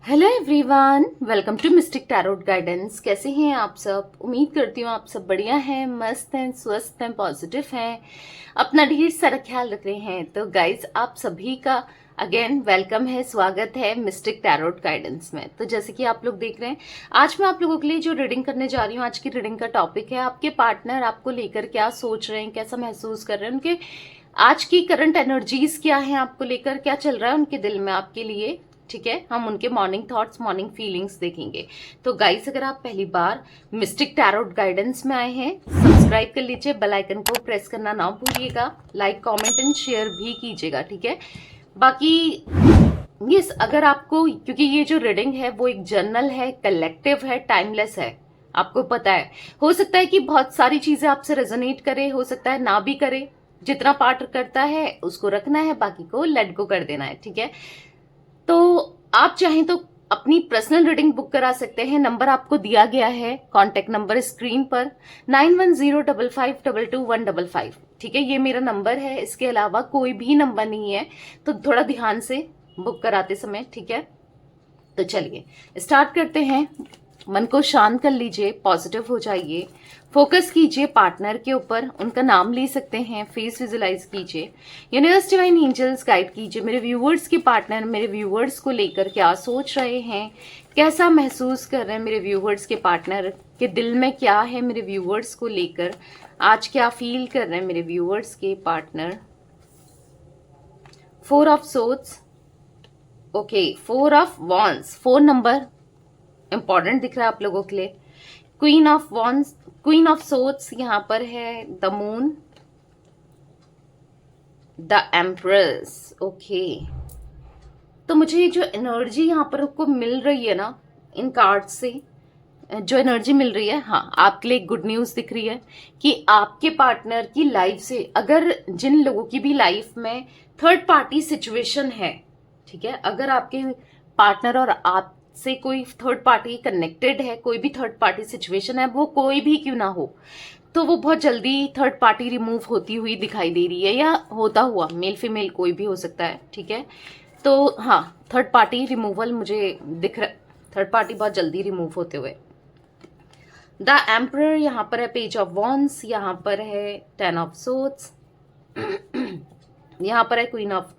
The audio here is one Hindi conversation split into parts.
Hello everyone, welcome to mystic tarot guidance. कैसे हैं आप सब? उम्मीद करती हूँ आप सब बढ़िया हैं, मस्त हैं, स्वस्थ हैं, पॉजिटिव हैं, अपना ढेर सारा ख्याल रख रहे हैं। तो गाइज, आप सभी का अगेन वेलकम है, स्वागत है मिस्टिक टैरोट गाइडेंस में। तो जैसे कि आप लोग देख रहे हैं, आज मैं आप लोगों के लिए जो रीडिंग करने जा रही हूँ, आज की रीडिंग का टॉपिक है आपके पार्टनर आपको लेकर क्या सोच रहे हैं, कैसा महसूस कर रहे हैं, उनके आज की करंट एनर्जीज क्या है, आपको लेकर क्या चल रहा है उनके दिल में आपके लिए। ठीक है, हम उनके मॉर्निंग थॉट्स, मॉर्निंग फीलिंग्स देखेंगे। तो गाइस, अगर आप पहली बार मिस्टिक टैरोट गाइडेंस में आए हैं, सब्सक्राइब कर लीजिए, बेल आइकन को प्रेस करना ना भूलिएगा, लाइक कमेंट एंड शेयर भी कीजिएगा। ठीक है, बाकी यस, अगर आपको, क्योंकि ये जो रीडिंग है वो एक जर्नल है, कलेक्टिव है, टाइमलेस है, आपको पता है। हो सकता है कि बहुत सारी चीजें आपसे रेजोनेट करे, हो सकता है ना भी करे। जितना पार्ट करता है उसको रखना है, बाकी को लेट गो कर देना है। ठीक है, तो आप चाहें तो अपनी पर्सनल रीडिंग बुक करा सकते हैं। नंबर आपको दिया गया है, कांटेक्ट नंबर स्क्रीन पर 9105522155। ठीक है, ये मेरा नंबर है, इसके अलावा कोई भी नंबर नहीं है, तो थोड़ा ध्यान से बुक कराते समय। ठीक है, तो चलिए स्टार्ट करते हैं। मन को शांत कर लीजिए, पॉजिटिव हो जाइए, फोकस कीजिए पार्टनर के ऊपर, उनका नाम ले सकते हैं, फेस विजुलाइज कीजिए, यूनिवर्स डिवाइन एंजल्स गाइड कीजिए। मेरे व्यूवर्स के पार्टनर मेरे व्यूवर्स को लेकर क्या सोच रहे हैं, कैसा महसूस कर रहे हैं, मेरे व्यूवर्स के पार्टनर के दिल में क्या है, मेरे व्यूवर्स को लेकर आज क्या फील कर रहे हैं मेरे व्यूवर्स के partner. 4 of swords, okay, 4 of wands, 4 number important दिख रहा है आप लोगों के लिए। Queen of wands, queen of swords, यहां पर है the moon, the empress. Okay, तो मुझे जो एनर्जी यहां पर आपको मिल रही है ना, इन कार्ड से जो एनर्जी मिल रही है, हाँ, आपके लिए गुड न्यूज दिख रही है कि आपके पार्टनर की लाइफ से, अगर जिन लोगों की भी लाइफ में थर्ड पार्टी सिचुएशन है, ठीक है, अगर आपके पार्टनर और आप से कोई थर्ड पार्टी कनेक्टेड है, कोई भी थर्ड पार्टी सिचुएशन है, वो कोई भी क्यों ना हो, तो वो बहुत जल्दी थर्ड पार्टी रिमूव होती हुई दिखाई दे रही है, या होता हुआ, मेल फीमेल कोई भी हो सकता है। ठीक है, तो हाँ, थर्ड पार्टी रिमूवल मुझे दिख रहा, थर्ड पार्टी बहुत जल्दी रिमूव होते हुए। द एम्परर यहां पर है, पेज ऑफ वॉन्ड्स यहां पर है, 10 ऑफ सोर्ड्स यहां पर है, queen of,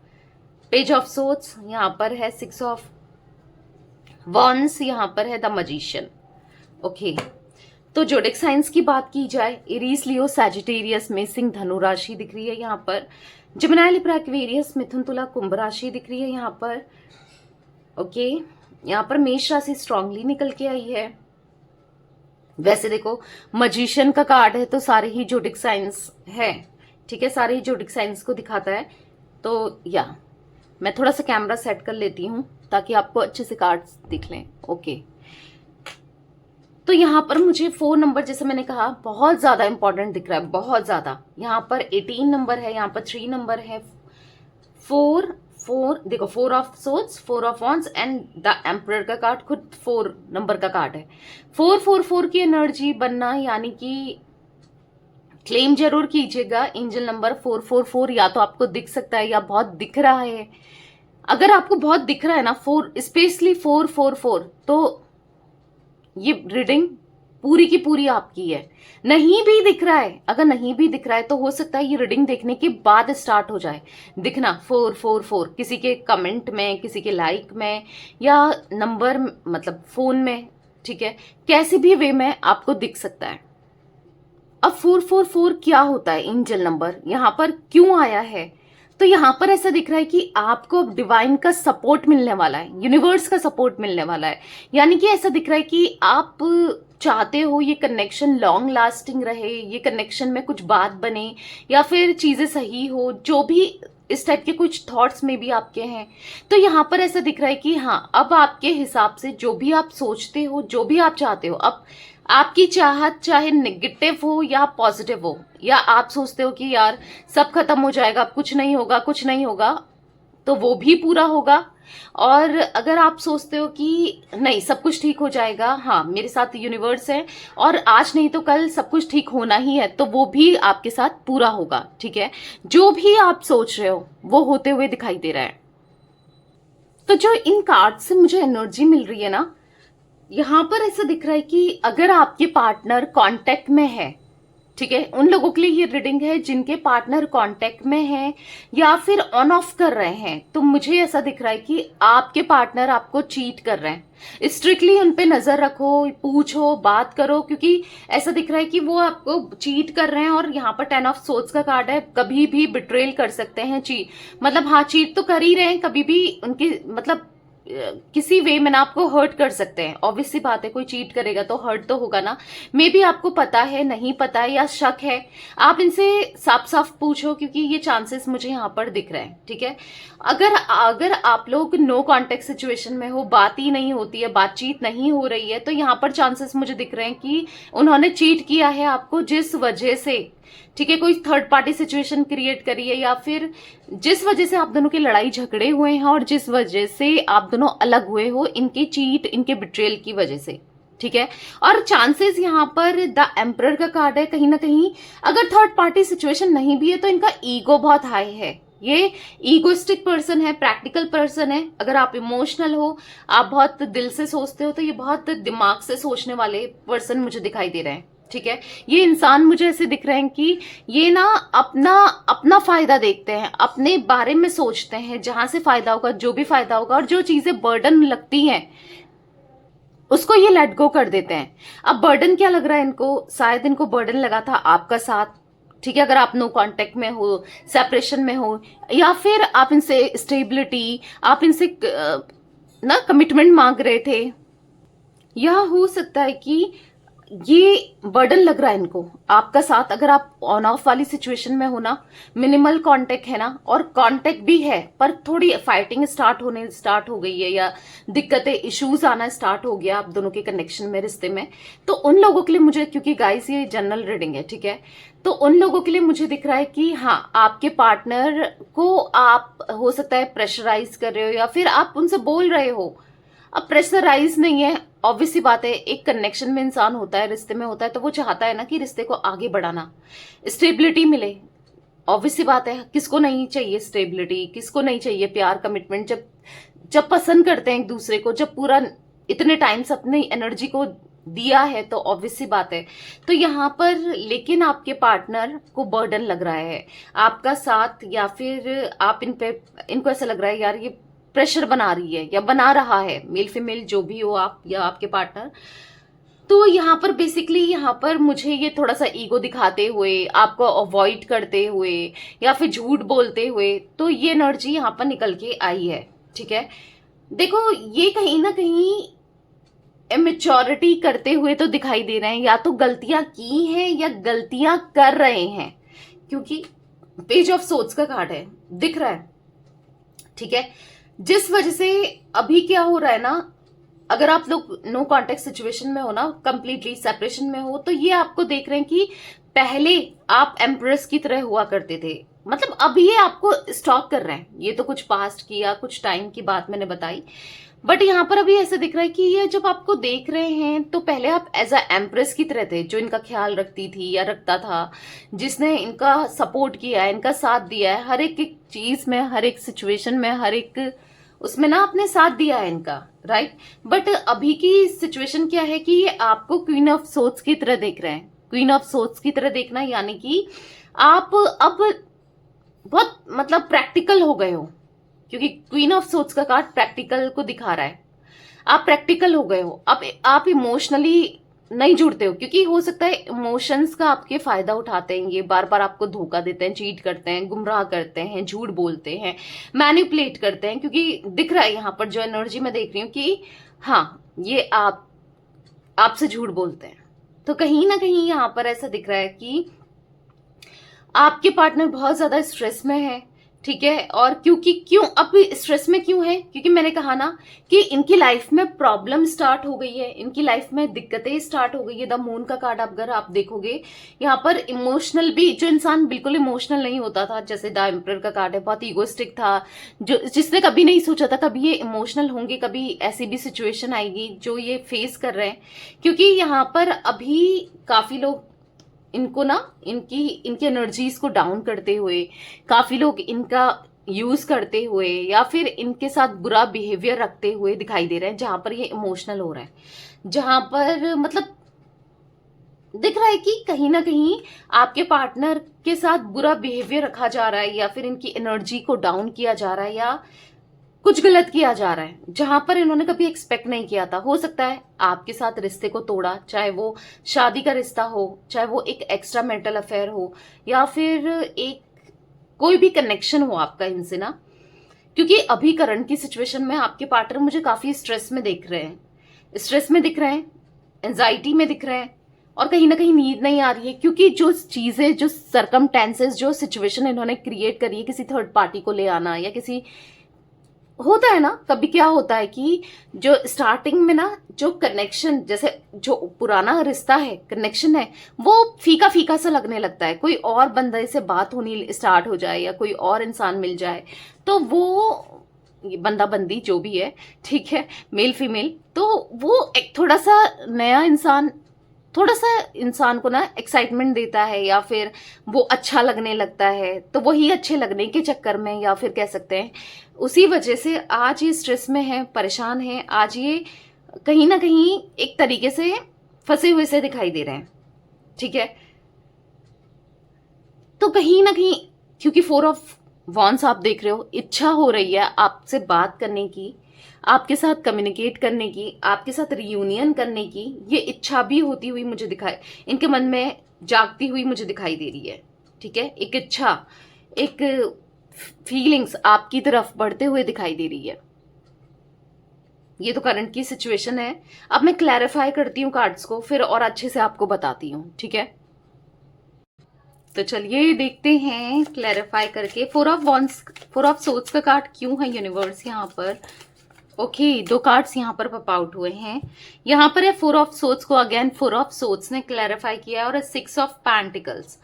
page of swords यहां पर है, 6 ऑफ वॉन्ड्स यहां पर है, द मजिशियन। ओके, तो जोडिक साइंस की बात की जाए, एरीज, लियो, सैजिटेरियस में सिंह, धनु राशि दिख रही है यहाँ पर, जिमिनी, लिब्रा, एक्वेरियस, मिथुन, तुला, कुंभ राशि दिख रही है यहाँ पर। ओके, यहाँ पर मेष राशि स्ट्रांगली निकल के आई है। वैसे देखो, मजिशियन का कार्ड है तो सारे ही जोडिक साइंस है। ठीक है, सारे ही जोडिक साइंस को दिखाता है। तो या मैं थोड़ा सा कैमरा सेट कर लेती हूँ ताकि आपको अच्छे से कार्ड्स दिख लें। ओके, तो यहाँ पर मुझे 4 नंबर, जैसे मैंने कहा, बहुत ज्यादा इंपॉर्टेंट दिख रहा है, बहुत ज्यादा। यहाँ पर 18 नंबर है, यहाँ पर 3 नंबर है, 4 देखो, 4 of swords, 4 of wands and the emperor का कार्ड खुद 4 नंबर का कार्ड है। 444 की एनर्जी बनना, यानी कि क्लेम जरूर कीजिएगा एंजल नंबर 444, या तो आपको दिख सकता है या बहुत दिख रहा है। अगर आपको बहुत दिख रहा है ना, 4 स्पेशली 444, तो ये रीडिंग पूरी की पूरी आपकी है। नहीं भी दिख रहा है, अगर नहीं भी दिख रहा है तो हो सकता है ये रीडिंग देखने के बाद स्टार्ट हो जाए दिखना 444, किसी के कमेंट में, किसी के लाइक में, या नंबर, मतलब फोन में। ठीक है, कैसे भी वे में आपको दिख सकता है। अब 444 क्या होता है, एंजल नंबर यहां पर क्यों आया है? तो यहां पर ऐसा दिख रहा है कि आपको डिवाइन का सपोर्ट मिलने वाला है, यूनिवर्स का सपोर्ट मिलने वाला है। यानी कि ऐसा दिख रहा है कि आप चाहते हो ये कनेक्शन लॉन्ग लास्टिंग रहे, ये कनेक्शन में कुछ बात बने, या फिर चीजें सही हो, जो भी इस टाइप के कुछ थॉट्स में भी आपके हैं। तो यहाँ पर ऐसा दिख रहा है कि हाँ, अब आपके हिसाब से जो भी आप सोचते हो, जो भी आप चाहते हो, अब आपकी चाहत चाहे नेगेटिव हो या पॉजिटिव हो, या आप सोचते हो कि यार सब खत्म हो जाएगा, कुछ नहीं होगा, कुछ नहीं होगा, तो वो भी पूरा होगा। और अगर आप सोचते हो कि नहीं, सब कुछ ठीक हो जाएगा, हाँ मेरे साथ यूनिवर्स है और आज नहीं तो कल सब कुछ ठीक होना ही है, तो वो भी आपके साथ पूरा होगा। ठीक है, जो भी आप सोच रहे हो वो होते हुए दिखाई दे रहा है। तो जो इन कार्ड से मुझे एनर्जी मिल रही है ना, यहाँ पर ऐसा दिख रहा है कि अगर आपके पार्टनर कांटेक्ट में है, ठीक है, उन लोगों के लिए ये रीडिंग है जिनके पार्टनर कांटेक्ट में हैं या फिर ऑन ऑफ कर रहे हैं, तो मुझे ऐसा दिख रहा है कि आपके पार्टनर आपको चीट कर रहे हैं। स्ट्रिक्टली उन पे नजर रखो, पूछो, बात करो, क्योंकि ऐसा दिख रहा है कि वो आपको चीट कर रहे हैं। और यहाँ पर 10 ऑफ सोर्ड्स का कार्ड है, कभी भी बिट्रेल कर सकते हैं, मतलब हाँ, चीट तो कर ही रहे हैं, कभी भी उनकी मतलब किसी वे में ना आपको हर्ट कर सकते हैं। ऑब्वियस सी बात है, कोई चीट करेगा तो हर्ट तो होगा ना। मे बी आपको पता है, नहीं पता है या शक है, आप इनसे साफ साफ पूछो, क्योंकि ये चांसेस मुझे यहाँ पर दिख रहे हैं, ठीक है। अगर आप लोग नो कॉन्टेक्ट सिचुएशन में हो, बात ही नहीं होती है, बातचीत नहीं हो रही है, तो यहाँ पर चांसेस मुझे दिख रहे हैं कि उन्होंने चीट किया है आपको, जिस वजह से, ठीक है, कोई थर्ड पार्टी सिचुएशन क्रिएट करी है, या फिर जिस वजह से आप दोनों की लड़ाई झगड़े हुए हैं और जिस वजह से आप दोनों अलग हुए हो, इनकी चीट, इनके बिट्रेल की वजह से, ठीक है। और चांसेस यहाँ पर द एम्परर का कार्ड है, कहीं ना कहीं अगर थर्ड पार्टी सिचुएशन नहीं भी है तो इनका ईगो बहुत हाई है। ये ईगोइस्टिक पर्सन है, प्रैक्टिकल पर्सन है। अगर आप इमोशनल हो, आप बहुत दिल से सोचते हो, तो ये बहुत दिमाग से सोचने वाले पर्सन मुझे दिखाई दे रहे हैं, ठीक है। ये इंसान मुझे ऐसे दिख रहे हैं कि ये ना अपना अपना फायदा देखते हैं, अपने बारे में सोचते हैं, जहां से फायदा होगा, जो भी फायदा होगा, और जो चीजें बर्डन लगती हैं उसको ये लेट गो कर देते हैं। अब बर्डन क्या लग रहा है इनको, शायद इनको बर्डन लगा था आपका साथ, ठीक है। अगर आप नो कांटेक्ट में हो, सेपरेशन में हो, या फिर आप इनसे स्टेबिलिटी, आप इनसे ना कमिटमेंट मांग रहे थे, या हो सकता है कि ये बर्डन लग रहा है इनको आपका साथ। अगर आप ऑन ऑफ वाली सिचुएशन में हो ना, मिनिमल कांटेक्ट है ना, और कांटेक्ट भी है पर थोड़ी फाइटिंग स्टार्ट हो गई है, या दिक्कतें, इश्यूज आना स्टार्ट हो गया आप दोनों के कनेक्शन में, रिश्ते में, तो उन लोगों के लिए मुझे, क्योंकि गाइस ये जनरल रीडिंग है, ठीक है, तो उन लोगों के लिए मुझे दिख रहा है कि हाँ, आपके पार्टनर को आप हो सकता है प्रेशराइज कर रहे हो, या फिर आप उनसे बोल रहे हो। अब प्रेशराइज नहीं है, ऑब्वियस सी बात है, एक कनेक्शन में इंसान होता है, रिश्ते में होता है, तो वो चाहता है ना कि रिश्ते को आगे बढ़ाना, स्टेबिलिटी मिले। ऑब्वियस सी बात है, किसको नहीं चाहिए स्टेबिलिटी, किसको नहीं चाहिए प्यार, कमिटमेंट। जब जब पसंद करते हैं एक दूसरे को, जब पूरा इतने टाइम से अपनी एनर्जी को दिया है, तो ऑब्वियस सी बात है। तो यहाँ पर लेकिन आपके पार्टनर को बर्डन लग रहा है आपका साथ, या फिर आप इनको ऐसा लग रहा है यार ये प्रेशर बना रही है या बना रहा है, मेल फीमेल जो भी हो आप या आपके पार्टनर। तो यहाँ पर बेसिकली, यहाँ पर मुझे ये थोड़ा सा ईगो दिखाते हुए, आपको अवॉइड करते हुए, या फिर झूठ बोलते हुए, तो ये एनर्जी यहाँ पर निकल के आई है, ठीक है। देखो, ये कहीं ना कहीं इमेच्योरिटी करते हुए तो दिखाई दे रहे हैं, या तो गलतियां की हैं या गलतियां कर रहे हैं, क्योंकि पेज ऑफ सोर्ड्स का कार्ड है, दिख रहा है, ठीक है। जिस वजह से अभी क्या हो रहा है ना, अगर आप लोग नो कॉन्टेक्ट सिचुएशन में हो ना, कंप्लीटली सेपरेशन में हो, तो ये आपको देख रहे हैं कि पहले आप एम्प्रेस की तरह हुआ करते थे, मतलब अब ये आपको स्टॉक कर रहे हैं। ये तो कुछ पास्ट की या कुछ टाइम की बात मैंने बताई, बट यहाँ पर अभी ऐसा दिख रहा है कि ये जब आपको देख रहे हैं, तो पहले आप एज अ एम्प्रेस की तरह थे, जो इनका ख्याल रखती थी या रखता था, जिसने इनका सपोर्ट किया है, इनका साथ दिया है, हर एक चीज में, हर एक सिचुएशन में, हर एक उसमें ना आपने साथ दिया है इनका, राइट। बट अभी की सिचुएशन क्या है कि ये आपको क्वीन ऑफ सोर्ड्स की तरह देख रहे हैं। क्वीन ऑफ सोर्ड्स की तरह देखना यानी कि आप अब बहुत मतलब प्रैक्टिकल हो गए हो, क्योंकि क्वीन ऑफ सोर्ड्स का कार्ड प्रैक्टिकल को दिखा रहा है। आप प्रैक्टिकल हो गए हो, अब आप इमोशनली नहीं जुड़ते हो, क्योंकि हो सकता है इमोशंस का आपके फायदा उठाते हैं, ये बार बार आपको धोखा देते हैं, चीट करते हैं, गुमराह करते हैं, झूठ बोलते हैं, मैनिपुलेट करते हैं, क्योंकि दिख रहा है यहाँ पर जो एनर्जी मैं देख रही हूँ कि हाँ, ये आपसे झूठ बोलते हैं। तो कहीं ना कहीं यहाँ पर ऐसा दिख रहा है कि आपके पार्टनर बहुत ज्यादा स्ट्रेस में है, ठीक है। और क्यों अब स्ट्रेस में क्यों है, क्योंकि मैंने कहा ना कि इनकी लाइफ में प्रॉब्लम स्टार्ट हो गई है, इनकी लाइफ में दिक्कतें स्टार्ट हो गई है। द मून का कार्ड अगर आप देखोगे, यहाँ पर इमोशनल भी, जो इंसान बिल्कुल इमोशनल नहीं होता था, जैसे द एम्परर का कार्ड है, बहुत ईगोइस्टिक था, जो जिसने कभी नहीं सोचा था कभी ये इमोशनल होंगे, कभी ऐसी भी सिचुएशन आएगी जो ये फेस कर रहे हैं। क्योंकि यहाँ पर अभी काफी लोग इनको ना, इनकी एनर्जीज को डाउन करते हुए, काफी लोग इनका यूज करते हुए या फिर इनके साथ बुरा बिहेवियर रखते हुए दिखाई दे रहे हैं, जहां पर ये इमोशनल हो रहा है, जहां पर मतलब दिख रहा है कि कहीं ना कहीं आपके पार्टनर के साथ बुरा बिहेवियर रखा जा रहा है या फिर इनकी एनर्जी को डाउन किया जा रहा है या कुछ गलत किया जा रहा है, जहां पर इन्होंने कभी एक्सपेक्ट नहीं किया था। हो सकता है आपके साथ रिश्ते को तोड़ा, चाहे वो शादी का रिश्ता हो, चाहे वो एक एक्स्ट्रा मैरिटल अफेयर हो, या फिर एक कोई भी कनेक्शन हो आपका इनसे ना। क्योंकि अभी करंट की सिचुएशन में आपके पार्टनर मुझे काफी स्ट्रेस में दिख रहे हैं, स्ट्रेस में दिख रहे हैं, एंजाइटी में दिख रहे हैं, और कहीं ना कहीं नींद नहीं आ रही है, क्योंकि जो चीजें, जो सरकमटेंसेस, जो सिचुएशन इन्होंने क्रिएट करी है, किसी थर्ड पार्टी को ले आना या किसी, होता है ना कभी क्या होता है कि जो स्टार्टिंग में ना जो कनेक्शन, जैसे जो पुराना रिश्ता है, कनेक्शन है, वो फीका फीका सा लगने लगता है। कोई और बंदे से बात होनी स्टार्ट हो जाए या कोई और इंसान मिल जाए तो वो बंदा बंदी जो भी है, ठीक है, मेल फीमेल, तो वो एक थोड़ा सा नया इंसान थोड़ा सा इंसान को ना एक्साइटमेंट देता है या फिर वो अच्छा लगने लगता है, तो वही अच्छे लगने के चक्कर में या फिर कह सकते हैं उसी वजह से आज ये स्ट्रेस में है, परेशान है, आज ये कहीं ना कहीं एक तरीके से फंसे हुए से दिखाई दे रहे हैं, ठीक है। तो कहीं ना कहीं क्योंकि 4 ऑफ वॉन्स आप देख रहे हो, इच्छा हो रही है आपसे बात करने की, आपके साथ कम्युनिकेट करने की, आपके साथ रियूनियन करने की, ये इच्छा भी होती हुई मुझे दिखाई, इनके मन में जागती हुई मुझे दिखाई दे रही है, ठीक है। एक इच्छा, एक फीलिंग्स आपकी तरफ बढ़ते हुए दिखाई दे रही है। ये तो करंट की सिचुएशन है। अब मैं क्लैरिफाई करती हूँ कार्ड्स को, फिर और अच्छे से आपको बताती हूँ, ठीक है। तो चलिए देखते हैं क्लैरिफाई करके 4 ऑफ वॉन्स, 4 ऑफ सोर्ड्स का कार्ड क्यों है यूनिवर्स यहाँ पर। ओके, 2 कार्ड्स यहाँ पर पॉप आउट हुए हैं। यहाँ पर है 4 ऑफ सोर्ड्स को अगेन 4 ऑफ सोर्ड्स ने क्लैरिफाई किया है, और 6 ऑफ पेंटिकल्स।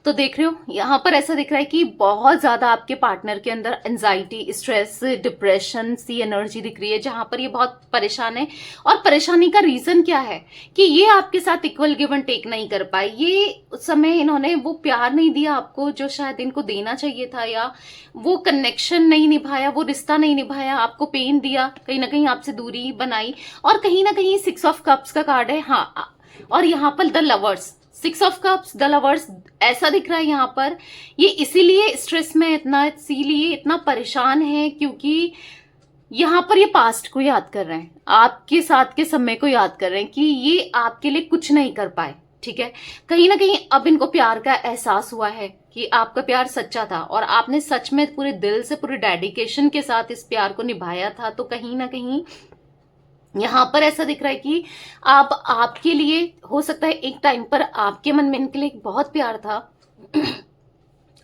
तो देख रहे हो यहाँ पर ऐसा दिख रहा है कि बहुत ज्यादा आपके पार्टनर के अंदर एंजाइटी, स्ट्रेस, डिप्रेशन सी एनर्जी दिख रही है, जहां पर ये बहुत परेशान है। और परेशानी का रीजन क्या है कि ये आपके साथ इक्वल गिव एंड टेक नहीं कर पाए। ये उस समय इन्होंने वो प्यार नहीं दिया आपको जो शायद इनको देना चाहिए था, या वो कनेक्शन नहीं निभाया, वो रिश्ता नहीं निभाया, आपको पेन दिया, कहीं ना कहीं आपसे दूरी बनाई। और कहीं ना कहीं 6 ऑफ कप्स का कार्ड है, हाँ। और यहाँ पर the lovers, 6 of cups, the lovers, ऐसा दिख रहा है यहाँ पर ये इसीलिए स्ट्रेस में इतना, इसीलिए इतना परेशान है क्योंकि यहाँ पर ये पास्ट को याद कर रहे हैं, आपके साथ के समय को याद कर रहे हैं कि ये आपके लिए कुछ नहीं कर पाए, ठीक है। कहीं ना कहीं अब इनको प्यार का एहसास हुआ है कि आपका प्यार सच्चा था और आपने सच में पूरे दिल से, पूरे डेडिकेशन के साथ इस प्यार को निभाया था। तो कहीं ना कहीं यहाँ पर ऐसा दिख रहा है कि आप, आपके लिए हो सकता है एक टाइम पर आपके मन में इनके लिए बहुत प्यार था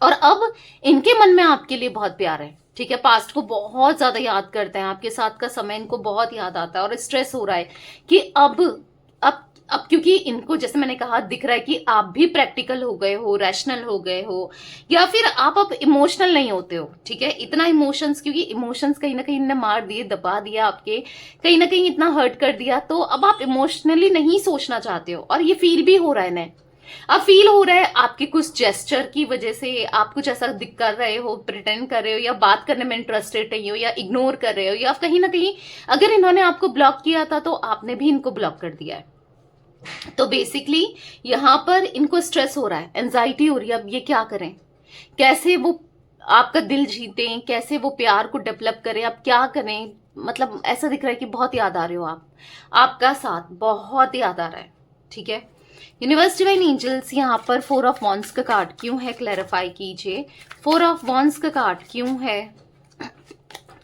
और अब इनके मन में आपके लिए बहुत प्यार है, ठीक है। पास्ट को बहुत ज्यादा याद करते हैं, आपके साथ का समय इनको बहुत याद आता है और स्ट्रेस हो रहा है कि अब क्योंकि इनको, जैसे मैंने कहा, दिख रहा है कि आप भी प्रैक्टिकल हो गए हो, रैशनल हो गए हो, या फिर आप अब इमोशनल नहीं होते हो, ठीक है। इतना इमोशंस, क्योंकि इमोशंस कहीं ना कहीं इन्हें मार दिए, दबा दिया, आपके कहीं ना कहीं इतना हर्ट कर दिया, तो अब आप इमोशनली नहीं सोचना चाहते हो। और ये फील भी हो रहा है इन्हें, अब फील हो रहा है आपके कुछ जेस्चर की वजह से, आप कुछ ऐसा दिख कर रहे हो, प्रिटेंड कर रहे हो, या बात करने में इंटरेस्टेड नहीं हो, या इग्नोर कर रहे हो, या कहीं ना कहीं अगर इन्होंने आपको ब्लॉक किया था तो आपने भी इनको ब्लॉक कर दिया है। तो बेसिकली यहां पर इनको स्ट्रेस हो रहा है, एंजाइटी हो रही है। अब ये क्या करें, कैसे वो आपका दिल जीतें, कैसे वो प्यार को डेवलप करें, अब क्या करें। मतलब ऐसा दिख रहा है कि बहुत याद आ रहे हो आप, आपका साथ बहुत याद आ रहा है, ठीक है। यूनिवर्स, डिवाइन एंजल्स, यहाँ पर 4 ऑफ वॉन्स का कार्ड क्यों है, क्लैरिफाई कीजिए। 4 ऑफ वॉन्स का कार्ड क्यों है।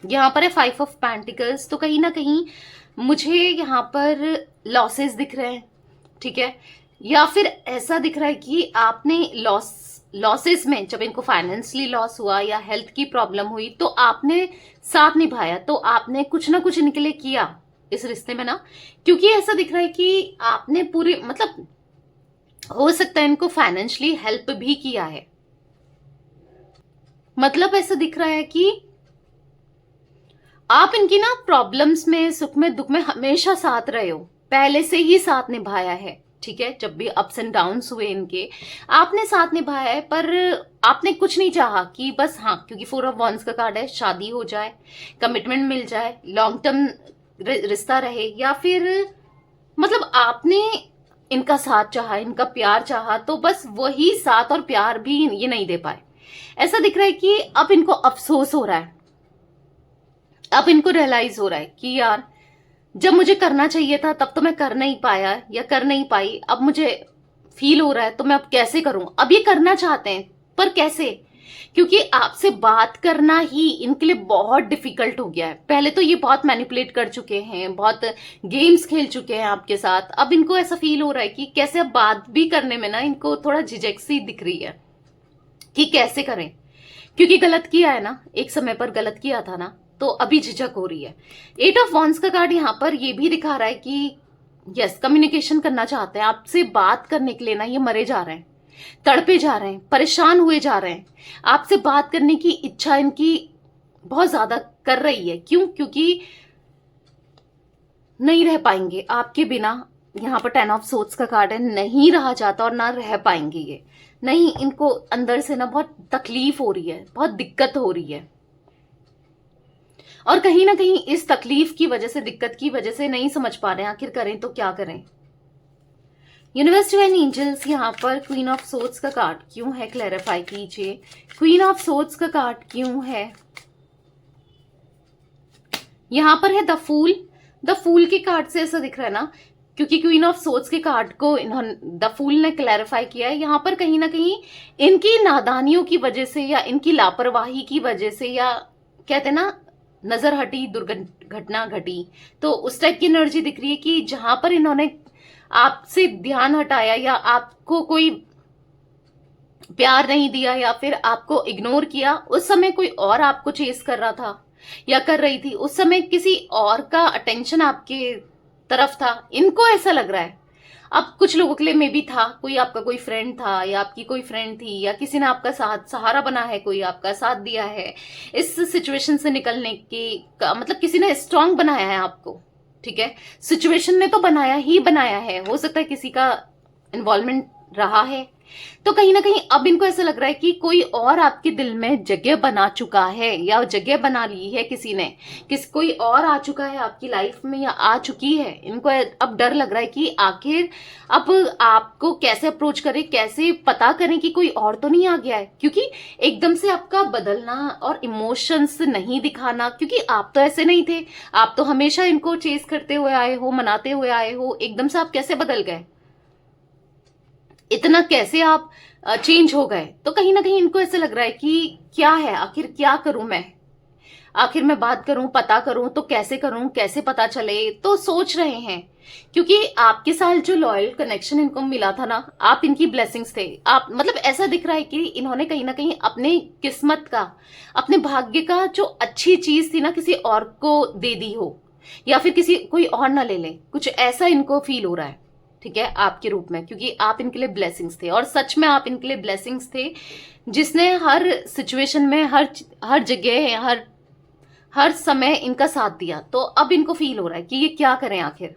यहाँ पर है 5 ऑफ पेंटिकल्स। तो कहीं ना कहीं मुझे यहाँ पर लॉसेस दिख रहे हैं, ठीक है, या फिर ऐसा दिख रहा है कि आपने लॉसेस में, जब इनको फाइनेंशियली लॉस हुआ या हेल्थ की प्रॉब्लम हुई, तो आपने साथ निभाया, तो आपने कुछ ना कुछ इनके लिए किया इस रिश्ते में ना। क्योंकि ऐसा दिख रहा है कि आपने पूरे, मतलब हो सकता है इनको फाइनेंशियली हेल्प भी किया है। मतलब ऐसा दिख रहा है कि आप इनकी ना प्रॉब्लम्स में, सुख में, दुख में हमेशा साथ रहे हो, पहले से ही साथ निभाया है, ठीक है, जब भी अप्स एंड डाउन्स हुए इनके, आपने साथ निभाया है, पर आपने कुछ नहीं चाहा कि बस हाँ, क्योंकि 4 ऑफ वंस का कार्ड है, शादी हो जाए, कमिटमेंट मिल जाए, लॉन्ग टर्म रिश्ता रहे, या फिर मतलब आपने इनका साथ चाहा, इनका प्यार चाहा, तो बस वही साथ और प्यार भी ये नहीं दे पाए। ऐसा दिख रहा है कि अब इनको अफसोस हो रहा है, अब इनको रियलाइज हो रहा है कि यार जब मुझे करना चाहिए था तब तो मैं कर नहीं पाया या कर नहीं पाई, अब मुझे फील हो रहा है तो मैं अब कैसे करूं। अब ये करना चाहते हैं पर कैसे, क्योंकि आपसे बात करना ही इनके लिए बहुत डिफिकल्ट हो गया है। पहले तो ये बहुत मैनिपुलेट कर चुके हैं, बहुत गेम्स खेल चुके हैं आपके साथ, अब इनको ऐसा फील हो रहा है कि कैसे अब बात भी करने में ना इनको थोड़ा झिझक सी दिख रही है कि कैसे करें, क्योंकि गलत किया है ना, एक समय पर गलत किया था ना, तो अभी झिझक हो रही है। 8 ऑफ वॉन्स का कार्ड यहाँ पर ये भी दिखा रहा है कि यस, कम्युनिकेशन करना चाहते हैं आपसे, बात करने के लिए ना ये मरे जा रहे हैं, तड़पे जा रहे हैं, परेशान हुए जा रहे हैं। आपसे बात करने की इच्छा इनकी बहुत ज्यादा कर रही है। क्यों? क्योंकि नहीं रह पाएंगे आपके बिना। यहाँ पर 10 ऑफ सोर्ड्स का कार्ड है, नहीं रहा जाता और ना रह पाएंगे ये, नहीं, इनको अंदर से ना बहुत तकलीफ हो रही है, बहुत दिक्कत हो रही है, और कहीं ना कहीं इस तकलीफ की वजह से, दिक्कत की वजह से नहीं समझ पा रहे हैं आखिर करें तो क्या करें। यूनिवर्स डिवाइन एंजल्स, यहाँ पर क्वीन ऑफ सोर्ड्स का कार्ड क्यों है, क्लैरिफाई कीजिए। क्वीन ऑफ सोर्ड्स का कार्ड क्यों है? यहाँ पर है द फूल। द फूल के कार्ड से ऐसा दिख रहा है ना, क्योंकि क्वीन ऑफ सोर्ड्स के कार्ड को इन्होंने, द फूल ने क्लैरिफाई किया है। यहाँ पर कहीं ना कहीं इनकी नादानियों की वजह से या इनकी लापरवाही की वजह से, या कहते हैं ना नजर हटी दुर्घटना घटी, तो उस टाइप की एनर्जी दिख रही है कि जहां पर इन्होंने आपसे ध्यान हटाया या आपको कोई प्यार नहीं दिया या फिर आपको इग्नोर किया, उस समय कोई और आपको चेस कर रहा था या कर रही थी, उस समय किसी और का अटेंशन आपके तरफ था, इनको ऐसा लग रहा है। अब कुछ लोगों के लिए मे बी था, कोई आपका कोई फ्रेंड था या आपकी कोई फ्रेंड थी, या किसी ने आपका साथ सहारा बना है, कोई आपका साथ दिया है इस सिचुएशन से निकलने की मतलब किसी ने स्ट्रांग बनाया है आपको, ठीक है, सिचुएशन ने तो बनाया ही बनाया है, हो सकता है किसी का इन्वॉल्वमेंट रहा है, तो कहीं ना कहीं अब इनको ऐसा लग रहा है कि कोई और आपके दिल में जगह बना चुका है या जगह बना ली है किसी ने, कोई और आ चुका है आपकी लाइफ में या आ चुकी है। इनको अब डर लग रहा है कि आखिर अब आपको कैसे अप्रोच करें, कैसे पता करें कि कोई और तो नहीं आ गया है, क्योंकि एकदम से आपका बदलना और इमोशंस नहीं दिखाना, क्योंकि आप तो ऐसे नहीं थे, आप तो हमेशा इनको चेस करते हुए आए हो, मनाते हुए आए हो, एकदम से आप कैसे बदल गए, इतना कैसे आप चेंज हो गए। तो कहीं ना कहीं इनको ऐसा लग रहा है कि क्या है, आखिर क्या करूं मैं, आखिर मैं बात करूं, पता करूं तो कैसे करूं, कैसे पता चले, तो सोच रहे हैं। क्योंकि आपके साथ जो लॉयल कनेक्शन इनको मिला था ना, आप इनकी ब्लेसिंग्स थे, आप मतलब ऐसा दिख रहा है कि इन्होंने कहीं ना कहीं अपने किस्मत का, अपने भाग्य का जो अच्छी चीज थी ना, किसी और को दे दी हो, या फिर किसी कोई और ना ले ले, कुछ ऐसा इनको फील हो रहा है, ठीक है, आपके रूप में, क्योंकि आप इनके लिए ब्लेसिंग्स थे, और सच में आप इनके लिए ब्लेसिंग्स थे, जिसने हर सिचुएशन में, हर जगह, हर समय इनका साथ दिया। तो अब इनको फील हो रहा है कि ये क्या करें आखिर।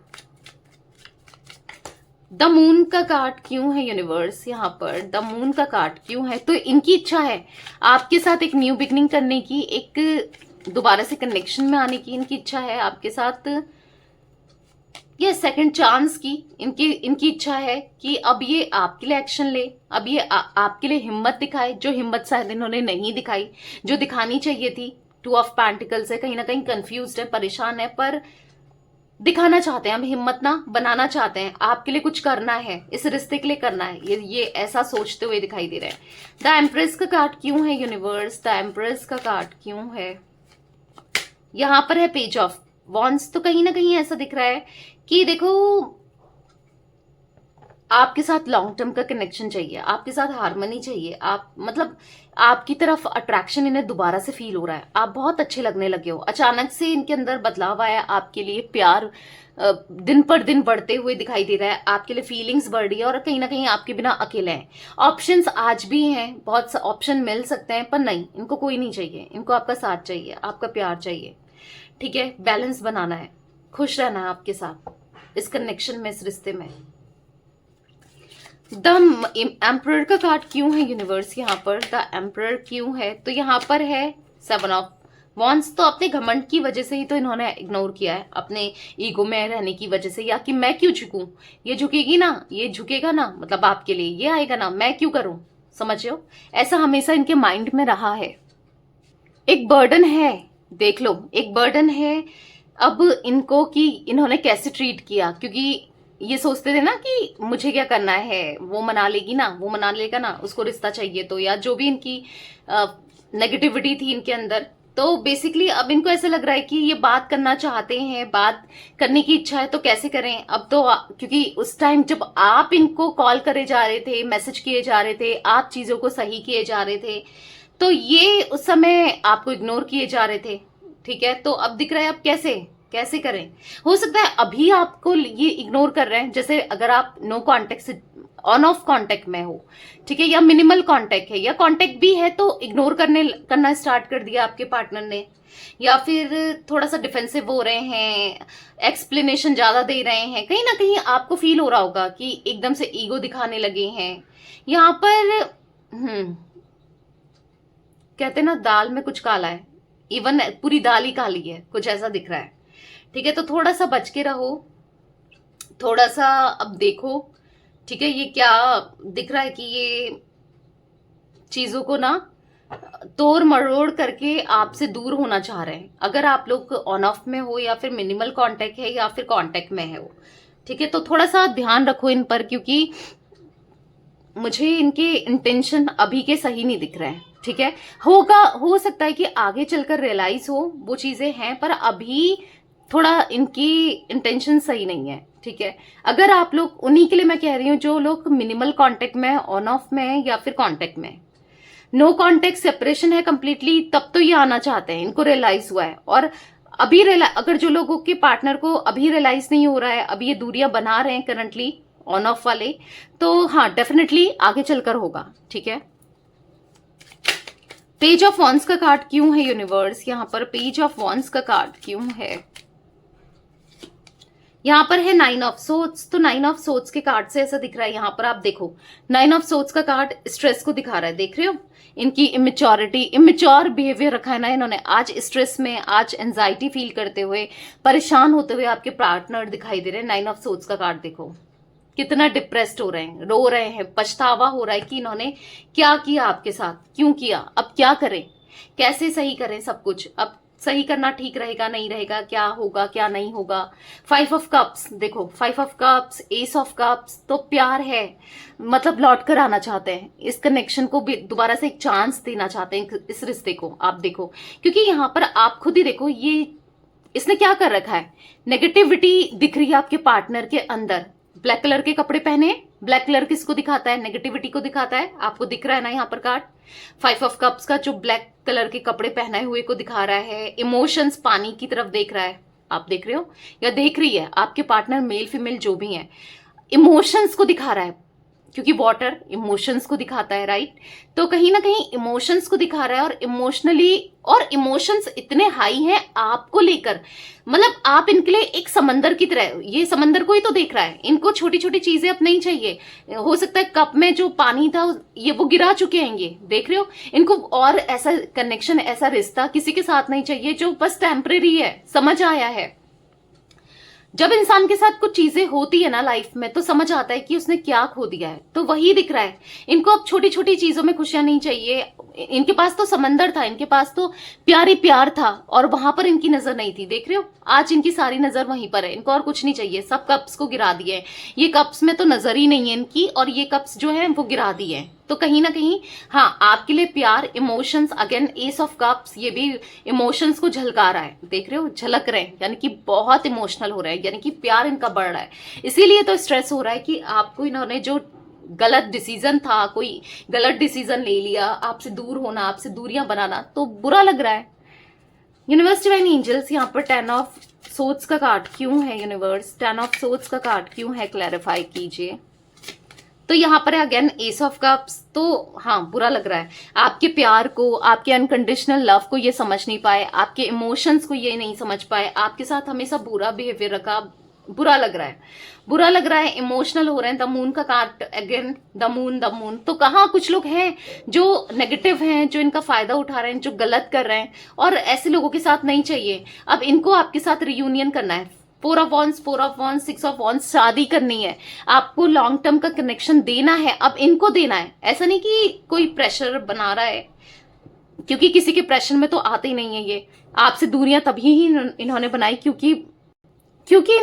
द मून का कार्ड क्यों है यूनिवर्स, यहाँ पर द मून का कार्ड क्यों है? तो इनकी इच्छा है आपके साथ एक न्यू बिगनिंग करने की, एक दोबारा से कनेक्शन में आने की इनकी इच्छा है आपके साथ, ये सेकंड चांस की इनकी इच्छा है कि अब ये आपके लिए एक्शन ले, अब ये आपके लिए हिम्मत दिखाए, जो हिम्मत शायद इन्होंने नहीं दिखाई, जो दिखानी चाहिए थी। 2 ऑफ पेंटिकल्स है, कहीं ना कहीं कंफ्यूज्ड है, परेशान है, पर दिखाना चाहते हैं, हम हिम्मत ना बनाना चाहते हैं, आपके लिए कुछ करना है, इस रिश्ते के लिए करना है, ये ऐसा सोचते हुए दिखाई दे रहा है। द एम्प्रेस का कार्ड क्यों है यूनिवर्स, द एम्प्रेस का कार्ड क्यों है? यहां पर है पेज ऑफ वॉन्ड्स। तो कहीं ना कहीं ऐसा दिख रहा है कि देखो, आपके साथ लॉन्ग टर्म का कनेक्शन चाहिए, आपके साथ हार्मनी चाहिए, आप मतलब आपकी तरफ अट्रैक्शन इन्हें दोबारा से फील हो रहा है, आप बहुत अच्छे लगने लगे हो, अचानक से इनके अंदर बदलाव आया, आपके लिए प्यार दिन पर दिन बढ़ते हुए दिखाई दे रहा है, आपके लिए फीलिंग्स बढ़ रही है, और कहीं ना कहीं आपके बिना अकेले हैं। ऑप्शंस आज भी हैं, बहुत से ऑप्शन मिल सकते हैं, पर नहीं, इनको कोई नहीं चाहिए, इनको आपका साथ चाहिए, आपका प्यार चाहिए, ठीक है, बैलेंस बनाना है, खुश रहना है आपके साथ इस कनेक्शन में, इस रिश्ते में। द एम्परर का कार्ड क्यों है यूनिवर्स यहाँ पर, द एम्परर क्यों है? तो यहाँ पर है 7 ऑफ वॉन्ड्स। तो अपने घमंड की वजह से ही तो इन्होंने इग्नोर किया है, अपने ईगो में रहने की वजह से, या कि मैं क्यों झुकूं, ये झुकेगी ना, ये झुकेगा ना, मतलब आपके लिए ये आएगा ना, मैं क्यों करूं, समझ रहे हो? ऐसा हमेशा इनके माइंड में रहा है। एक बर्डन है, देख लो, एक बर्डन है अब इनको कि इन्होंने कैसे ट्रीट किया, क्योंकि ये सोचते थे ना कि मुझे क्या करना है, वो मना लेगी ना, वो मना लेगा ना, उसको रिश्ता चाहिए तो, या जो भी इनकी नेगेटिविटी थी इनके अंदर। तो बेसिकली अब इनको ऐसा लग रहा है कि ये बात करना चाहते हैं, बात करने की इच्छा है, तो कैसे करें अब तो क्योंकि उस टाइम जब आप इनको कॉल करे जा रहे थे, मैसेज किए जा रहे थे, आप चीजों को सही किए जा रहे थे, तो ये उस समय आपको इग्नोर किए जा रहे थे, ठीक है? तो अब दिख रहा है अब कैसे कैसे करें। हो सकता है अभी आपको ये इग्नोर कर रहे हैं, जैसे अगर आप नो कांटेक्ट से ऑन ऑफ कांटेक्ट में हो, ठीक है, या मिनिमल कांटेक्ट है, या कांटेक्ट भी है तो इग्नोर करना स्टार्ट कर दिया आपके पार्टनर ने, या फिर थोड़ा सा डिफेंसिव हो रहे हैं, एक्सप्लेनेशन ज्यादा दे रहे हैं, कहीं ना कहीं आपको फील हो रहा होगा कि एकदम से ईगो दिखाने लगे हैं यहाँ पर। कहते ना दाल में कुछ काला है, इवन पूरी दाल ही काली है, कुछ ऐसा दिख रहा है, ठीक है? तो थोड़ा सा बच के रहो, थोड़ा सा अब देखो, ठीक है? ये क्या दिख रहा है कि ये चीजों को ना तोड़ मरोड़ करके आपसे दूर होना चाह रहे हैं, अगर आप लोग ऑन ऑफ में हो या फिर मिनिमल कांटेक्ट है या फिर कांटेक्ट में है वो, ठीक है? तो थोड़ा सा ध्यान रखो इन पर, क्योंकि मुझे इनके इंटेंशन अभी के सही नहीं दिख रहे हैं, ठीक है? हो सकता है कि आगे चलकर रियलाइज हो वो चीजें हैं, पर अभी थोड़ा इनकी इंटेंशन सही नहीं है, ठीक है? अगर आप लोग, उन्हीं के लिए मैं कह रही हूँ जो लोग मिनिमल कांटेक्ट में, ऑन ऑफ में या फिर कांटेक्ट में, नो कांटेक्ट सेपरेशन है कंप्लीटली, तब तो ये आना चाहते हैं, इनको रियलाइज हुआ है। और अभी अगर जो लोगों के पार्टनर को अभी रियलाइज नहीं हो रहा है, अभी ये दूरियां बना रहे हैं करंटली ऑन ऑफ वाले, तो हाँ डेफिनेटली आगे चलकर होगा, ठीक है? पेज ऑफ वॉन्ड्स का कार्ड क्यों है यूनिवर्स यहाँ पर? पेज ऑफ वॉन्ड्स का कार्ड क्यों है यहाँ पर? है 9 ऑफ सोर्ड्स। तो 9 ऑफ सोर्ड्स के कार्ड से ऐसा दिख रहा है यहाँ पर, आप देखो 9 ऑफ सोर्ड्स का कार्ड स्ट्रेस को दिखा रहा है, देख रहे हो? इनकी इमेच्योर बिहेवियर रखा है ना इन्होंने, आज स्ट्रेस में, आज एंजाइटी फील करते हुए, परेशान होते हुए आपके पार्टनर दिखाई दे रहे हैं। 9 ऑफ सोर्ड्स का कार्ड देखो, कितना डिप्रेस्ड हो रहे हैं, रो रहे हैं, पछतावा हो रहा है कि इन्होंने क्या किया आपके साथ, क्यों किया, अब क्या करें, कैसे सही करें सब कुछ, अब सही करना ठीक रहेगा नहीं रहेगा, क्या होगा क्या नहीं होगा। 5 ऑफ कप्स देखो, 5 of cups, S of cups, तो प्यार है, मतलब लौट कर आना चाहते हैं, इस कनेक्शन को भी दोबारा से एक चांस देना चाहते हैं इस रिश्ते को, आप देखो। क्योंकि यहाँ पर आप खुद ही देखो, ये इसने क्या कर रखा है, नेगेटिविटी दिख रही है आपके पार्टनर के अंदर। ब्लैक कलर के कपड़े पहने, ब्लैक कलर किसको दिखाता है? नेगेटिविटी को दिखाता है, आपको दिख रहा है ना यहाँ पर कार्ड। 5 ऑफ कप्स का जो ब्लैक कलर के कपड़े पहनाए हुए को दिखा रहा है, इमोशंस पानी की तरफ देख रहा है, आप देख रहे हो या देख रही है, आपके पार्टनर मेल फीमेल जो भी है, इमोशंस को दिखा रहा है, क्योंकि वाटर इमोशंस को दिखाता है, राइट? तो कहीं ना कहीं इमोशंस को दिखा रहा है, और इमोशनली, और इमोशंस इतने हाई हैं आपको लेकर, मतलब आप इनके लिए एक समंदर की तरह, ये समंदर को ही तो देख रहा है, इनको छोटी छोटी चीजें अब नहीं चाहिए। हो सकता है कप में जो पानी था ये वो गिरा चुके हैं, ये देख रहे हो, इनको और ऐसा कनेक्शन, ऐसा रिश्ता किसी के साथ नहीं चाहिए जो बस टेम्परेरी है, समझ आया है? जब इंसान के साथ कुछ चीजें होती है ना लाइफ में, तो समझ आता है कि उसने क्या खो दिया है, तो वही दिख रहा है इनको। अब छोटी छोटी चीजों में खुशियां नहीं चाहिए, इनके पास तो समंदर था, इनके पास तो प्यार ही प्यार था, और वहां पर इनकी नजर नहीं थी, देख रहे हो? आज इनकी सारी नजर वहीं पर है, इनको और कुछ नहीं चाहिए, सब कप्स को गिरा दिए, ये कप्स में तो नजर ही नहीं है इनकी, और ये कप्स जो है वो गिरा दिए। तो कहीं ना कहीं हाँ, आपके लिए प्यार, emotions, again S of cups, ये भी इमोशंस को झलका रहा है, देख रहे हो? झलक रहे हैं, यानी कि बहुत इमोशनल हो रहा है, यानी कि प्यार इनका बढ़ रहा है। इसीलिए तो स्ट्रेस हो रहा है कि आपको इन्होंने जो गलत डिसीजन था, कोई गलत डिसीजन ले लिया, आपसे दूर होना, आपसे दूरियां बनाना, तो बुरा लग रहा है। यूनिवर्स डिवाइन एंजल्स यहाँ पर 10 ऑफ सोर्ड्स का कार्ड क्यों है यूनिवर्स? 10 ऑफ सोर्ड्स का कार्ड क्यों है, क्लैरिफाई कीजिए। तो यहाँ पर अगेन एस ऑफ कप्स, तो हाँ बुरा लग रहा है, आपके प्यार को, आपके अनकंडीशनल लव को ये समझ नहीं पाए, आपके इमोशंस को ये नहीं समझ पाए, आपके साथ हमेशा बुरा बिहेवियर रखा, बुरा लग रहा है, बुरा लग रहा है, इमोशनल हो रहे हैं। द मून का कार्ड अगेन, द मून। तो कहाँ कुछ लोग हैं जो नेगेटिव हैं, जो इनका फायदा उठा रहे हैं, जो गलत कर रहे हैं, और ऐसे लोगों के साथ नहीं चाहिए। अब इनको आपके साथ रियूनियन करना है। 4 ऑफ वॉन्स, 6 ऑफ वॉन्स, शादी करनी है आपको, लॉन्ग टर्म का कनेक्शन देना है, अब इनको देना है। ऐसा नहीं कि कोई प्रेशर बना रहा है, क्योंकि किसी के प्रेशर में तो आते ही नहीं है ये। आपसे दूरियां तभी ही इन्होंने बनाई क्योंकि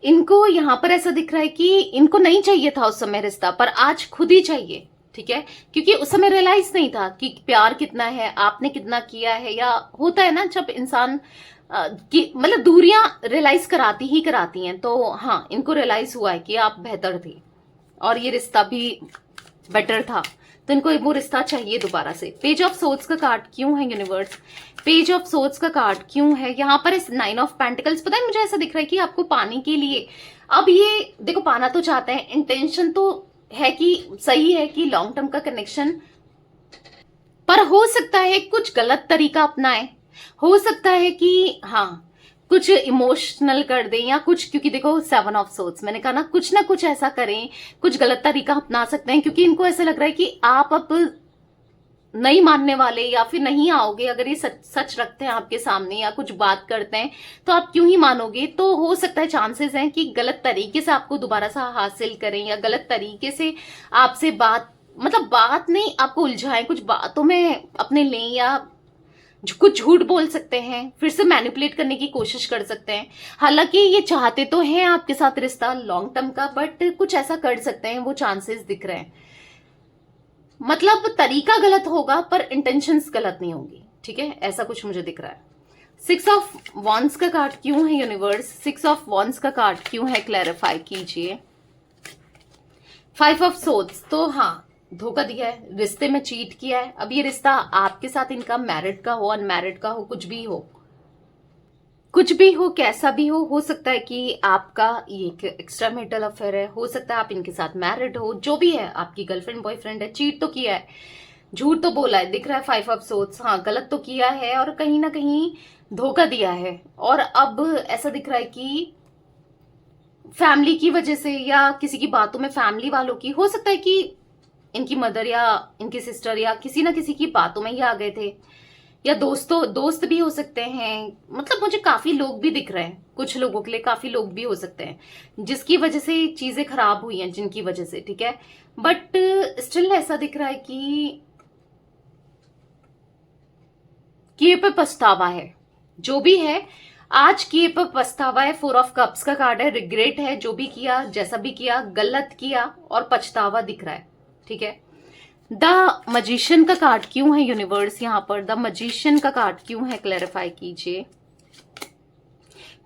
इनको यहाँ पर ऐसा दिख रहा है कि इनको नहीं चाहिए था उस समय रिश्ता, पर आज खुद ही चाहिए। ठीक है, क्योंकि उस समय रियलाइज नहीं था कि प्यार कितना है, आपने कितना किया है। या होता है ना जब इंसान कि मतलब दूरियां रियलाइज कराती हैं। तो हाँ, इनको रियलाइज हुआ है कि आप बेहतर थे और ये रिश्ता भी बेटर था, तो इनको वो रिश्ता चाहिए दोबारा से। पेज ऑफ सोर्ड्स का कार्ड क्यों है यूनिवर्स? पेज ऑफ सोर्ड्स का कार्ड क्यों है यहाँ पर? इस 9 ऑफ पेंटिकल्स, पता है मुझे ऐसा दिख रहा है कि आपको पाने के लिए, अब ये देखो पाना तो चाहते हैं, इंटेंशन तो है कि सही है कि लॉन्ग टर्म का कनेक्शन, पर हो सकता है कुछ गलत तरीका अपनाए, हो सकता है कि हाँ कुछ इमोशनल कर दें या कुछ, क्योंकि देखो 7 ऑफ सोर्ड्स, मैंने कहा ना कुछ ऐसा करें, कुछ गलत तरीका अपना सकते हैं, क्योंकि इनको ऐसा लग रहा है कि आप अब नहीं मानने वाले या फिर नहीं आओगे। अगर ये सच रखते हैं आपके सामने या कुछ बात करते हैं तो आप क्यों ही मानोगे? तो हो सकता है चांसेस हैं कि गलत तरीके से आपको दोबारा सा हासिल करें, या गलत तरीके से आपसे बात नहीं, आपको उलझाएं, कुछ बातों में अपने लें, या कुछ झूठ बोल सकते हैं, फिर से मैनिपुलेट करने की कोशिश कर सकते हैं। हालांकि ये चाहते तो हैं आपके साथ रिश्ता लॉन्ग टर्म का, बट कुछ ऐसा कर सकते हैं, वो चांसेस दिख रहे हैं। मतलब तरीका गलत होगा पर इंटेंशंस गलत नहीं होंगी। ठीक है, ऐसा कुछ मुझे दिख रहा है। 6 ऑफ वॉन्स का कार्ड क्यों है यूनिवर्स? 6 ऑफ वॉन्स का कार्ड क्यों है, क्लैरिफाई कीजिए। 5 ऑफ सोर्ड्स, तो हाँ धोखा दिया है, रिश्ते में चीट किया है। अब ये रिश्ता आपके साथ इनका मैरिड का हो, अनमैरिड का हो, कुछ भी हो, कैसा भी हो सकता है कि आपका ये एक एक्स्ट्रा मैरिटल अफेयर है, हो सकता है आप इनके साथ मैरिड हो, जो भी है, आपकी गर्लफ्रेंड बॉयफ्रेंड है, चीट तो किया है, झूठ तो बोला है, दिख रहा है 5 ऑफ सोर्ड्स। हाँ, गलत तो किया है और कहीं ना कहीं धोखा दिया है, और अब ऐसा दिख रहा है कि फैमिली की वजह से या किसी की बातों में, फैमिली वालों की, हो सकता है कि इनकी मदर या इनकी सिस्टर या किसी ना किसी की बातों में ही आ गए थे, या दोस्त भी हो सकते हैं। मतलब मुझे काफी लोग भी दिख रहे हैं, कुछ लोगों के लिए काफी लोग भी हो सकते हैं जिसकी वजह से चीजें खराब हुई हैं, जिनकी वजह से। ठीक है, बट स्टिल ऐसा दिख रहा है कि किए पे पछतावा है, जो भी है आज किए पे पछतावा है। 4 ऑफ कप्स का कार्ड है, रिग्रेट है, जो भी किया, जैसा भी किया, गलत किया और पछतावा दिख रहा है। ठीक है, द मजिशियन का कार्ड क्यों है यूनिवर्स? यहां पर द मजिशियन का कार्ड क्यों है, क्लैरिफाई कीजिए।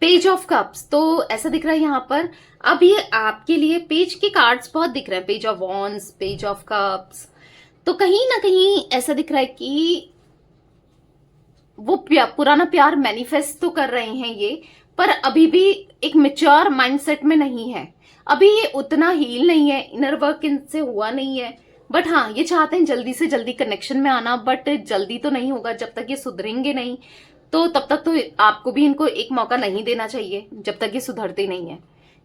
पेज ऑफ कप्स, तो ऐसा दिख रहा है यहां पर, अब ये आपके लिए पेज के कार्ड्स बहुत दिख रहे हैं, page of wands, page of cups, तो कहीं ना कहीं ऐसा दिख रहा है कि वो पुराना प्यार मैनिफेस्ट तो कर रहे हैं ये, पर अभी भी एक मैच्योर माइंडसेट में नहीं है, अभी ये उतना हील नहीं है, इनर वर्क इनसे हुआ नहीं है। बट हाँ, ये चाहते हैं जल्दी से जल्दी कनेक्शन में आना, बट जल्दी तो नहीं होगा जब तक ये सुधरेंगे नहीं। तो तब तक तो आपको भी इनको एक मौका नहीं देना चाहिए जब तक ये सुधरते नहीं है,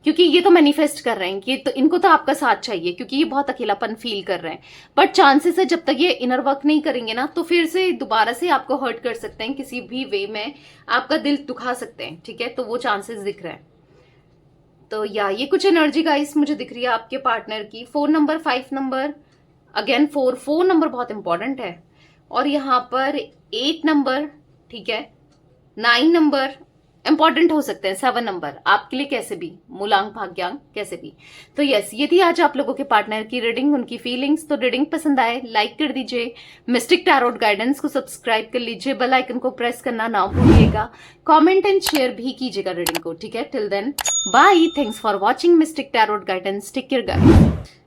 क्योंकि ये तो मैनिफेस्ट कर रहे हैं कि तो इनको तो आपका साथ चाहिए, क्योंकि ये बहुत अकेलापन फील कर रहे हैं। बट चांसेस है जब तक ये इनर वर्क नहीं करेंगे ना, तो फिर से दोबारा से आपको हर्ट कर सकते हैं, किसी भी वे में आपका दिल दुखा सकते हैं। ठीक है, तो वो चांसेस दिख रहे हैं। तो या ये कुछ एनर्जी गाइस मुझे दिख रही है आपके पार्टनर की। 4 नंबर, 5 नंबर, अगेन 4 नंबर बहुत इंपॉर्टेंट है, और यहाँ पर 8 नंबर, ठीक है, 9 नंबर इंपॉर्टेंट हो सकते हैं, 7 नंबर आपके लिए कैसे भी, मूलांक भाग्यांक कैसे भी। तो यस, ये थी आज आप लोगों के पार्टनर की रीडिंग, उनकी फीलिंग्स। तो रीडिंग पसंद आए लाइक कर दीजिए, मिस्टिक टैरोट गाइडेंस को सब्सक्राइब कर लीजिए, बेल आइकन को प्रेस करना ना भूलिएगा, कमेंट एंड शेयर भी कीजिएगा रीडिंग को। ठीक है, till then bye, thanks for watching mystic tarot guidance, take care guys.